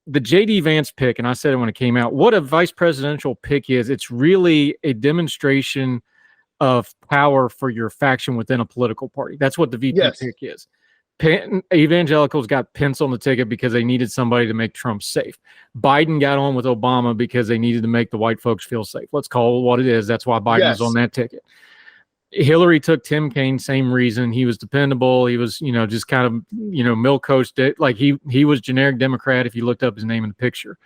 the J.D. Vance pick, and I said it when it came out, what a vice presidential pick is, it's really a demonstration of power for your faction within a political party. That's what the VP pick is. Evangelicals got Pence on the ticket because they needed somebody to make Trump safe. Biden got on with Obama because they needed to make the white folks feel safe. Let's call it what it is. That's why Biden was on that ticket. Hillary took Tim Kaine, same reason. He was dependable. He was, just kind of, milquetoast. Like he was generic Democrat if you looked up his name in the picture.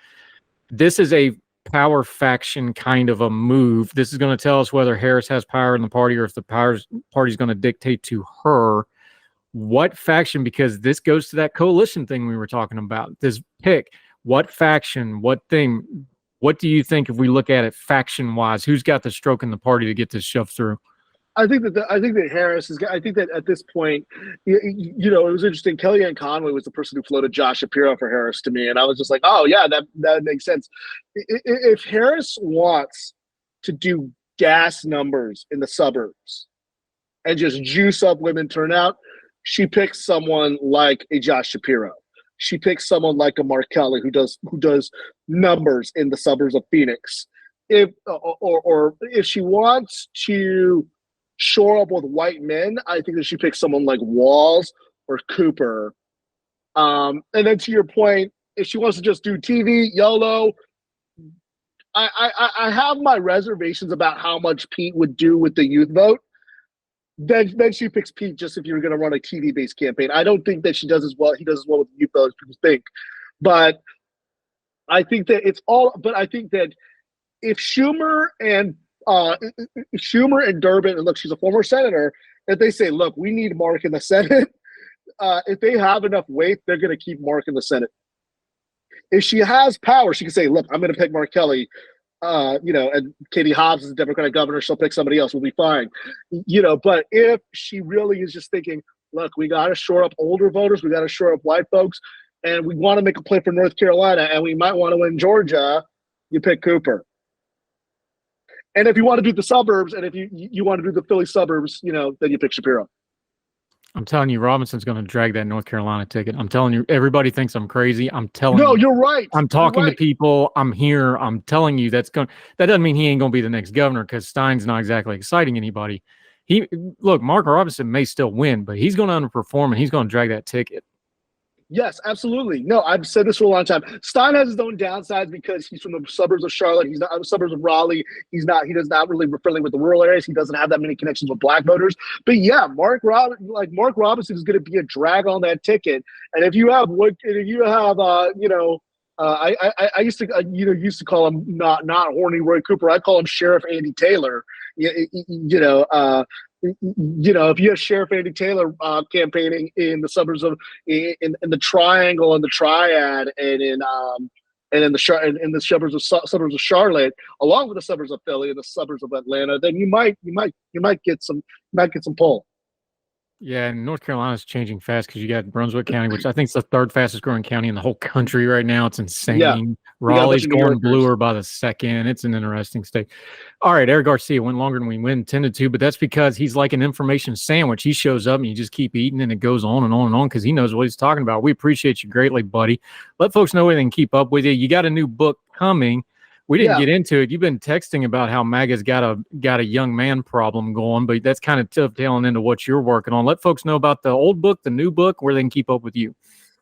This is a power faction kind of a move. This is going to tell us whether Harris has power in the party or if the party's going to dictate to her what faction, because this goes to that coalition thing we were talking about. This pick, what faction, what thing, what do you think if we look at it faction wise? Who's got the stroke in the party to get this shoved through?
I think that Harris is. I think that at this point, it was interesting. Kellyanne Conway was the person who floated Josh Shapiro for Harris to me, and I was just like, oh yeah, that makes sense. If Harris wants to do gas numbers in the suburbs and just juice up women turnout, she picks someone like a Josh Shapiro. She picks someone like a Mark Kelly who does numbers in the suburbs of Phoenix. If she wants to shore up with white men, I think that she picks someone like Walz or Cooper. And then to your point, if she wants to just do TV, YOLO, I have my reservations about how much Pete would do with the youth vote. Then she picks Pete just if you're going to run a TV-based campaign. I don't think that he does as well with the youth vote as people think. But I think that I think that if Schumer and Durbin, and look, she's a former senator, if they say, look, we need Mark in the Senate, if they have enough weight, they're going to keep Mark in the Senate. If she has power, she can say, look, I'm going to pick Mark Kelly. And Katie Hobbs is a Democratic governor, she'll pick somebody else, we'll be fine. But if she really is just thinking, look, we got to shore up older voters, we got to shore up white folks, and we want to make a play for North Carolina, and we might want to win Georgia, you pick Cooper. And if you want to do the suburbs, and if you want to do the Philly suburbs, then you pick Shapiro.
I'm telling you, Robinson's going to drag that North Carolina ticket. I'm telling you, everybody thinks I'm crazy. I'm telling you.
No, you're right.
I'm talking to people. I'm here. I'm telling you that doesn't mean he ain't going to be the next governor, because Stein's not exactly exciting anybody. Mark Robinson may still win, but he's going to underperform and he's going to drag that ticket.
Yes, absolutely. No, I've said this for a long time. Stein has his own downsides because he's from the suburbs of Charlotte. He's not suburbs of Raleigh. He does not really friendly with the rural areas. He doesn't have that many connections with black voters. But yeah, Mark Robinson is going to be a drag on that ticket. And if you have, I used to call him not horny Roy Cooper. I call him Sheriff Andy Taylor. If you have Sheriff Andy Taylor campaigning in the suburbs of in the Triangle and the Triad, and in the suburbs of Charlotte, along with the suburbs of Philly and the suburbs of Atlanta, then you might get some pull.
Yeah, and North Carolina's changing fast because you got Brunswick County, which I think is the third fastest growing county in the whole country right now. It's insane. Yeah. Raleigh's going bluer by the second. It's an interesting state. All right, Eric Garcia went longer than we intended to, but that's because he's like an information sandwich. He shows up and you just keep eating, and it goes on and on and on because he knows what he's talking about. We appreciate you greatly, buddy. Let folks know where they can keep up with you. You got a new book coming. We didn't get into it. You've been texting about how MAGA's got a young man problem going, but that's kind of dovetailing into what you're working on. Let folks know about the old book, the new book, where they can keep up with you.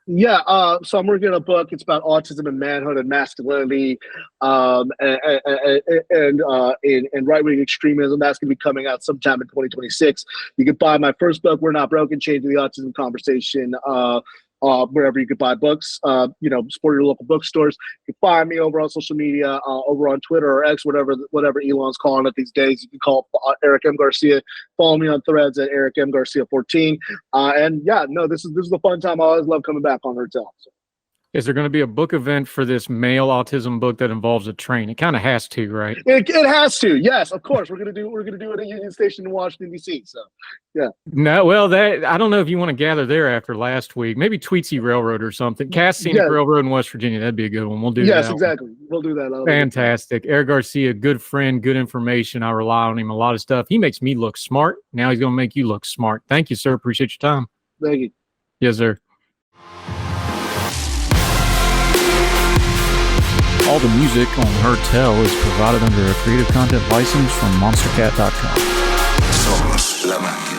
Yeah, so I'm working on a book. It's about autism and manhood and masculinity, and right-wing extremism. That's going to be coming out sometime in 2026. You can buy my first book, We're Not Broken, Changing the Autism Conversation. wherever you could buy books. Support your local bookstores. You can find me over on social media, over on Twitter or X, whatever Elon's calling it these days. You can call Eric M. Garcia. Follow me on Threads at Eric M. Garcia 14. This is a fun time. I always love coming back on Heard Tell. So.
Is there going to be a book event for this male autism book that involves a train? It kind of has to, right?
It has to. Yes, of course. We're gonna do it at Union Station in Washington D.C. So, yeah.
No, well, I don't know if you want to gather there after last week. Maybe Tweetsy Railroad or something. Cass Scenic Railroad in West Virginia. That'd be a good one. We'll do that.
Yes, exactly. We'll do that.
Fantastic. Eric Garcia, good friend, good information. I rely on him a lot of stuff. He makes me look smart. Now he's going to make you look smart. Thank you, sir. Appreciate your time.
Thank you.
Yes, sir. All the music on Heard Tell is provided under a Creative Content license from monstercat.com.
Somos la máquina.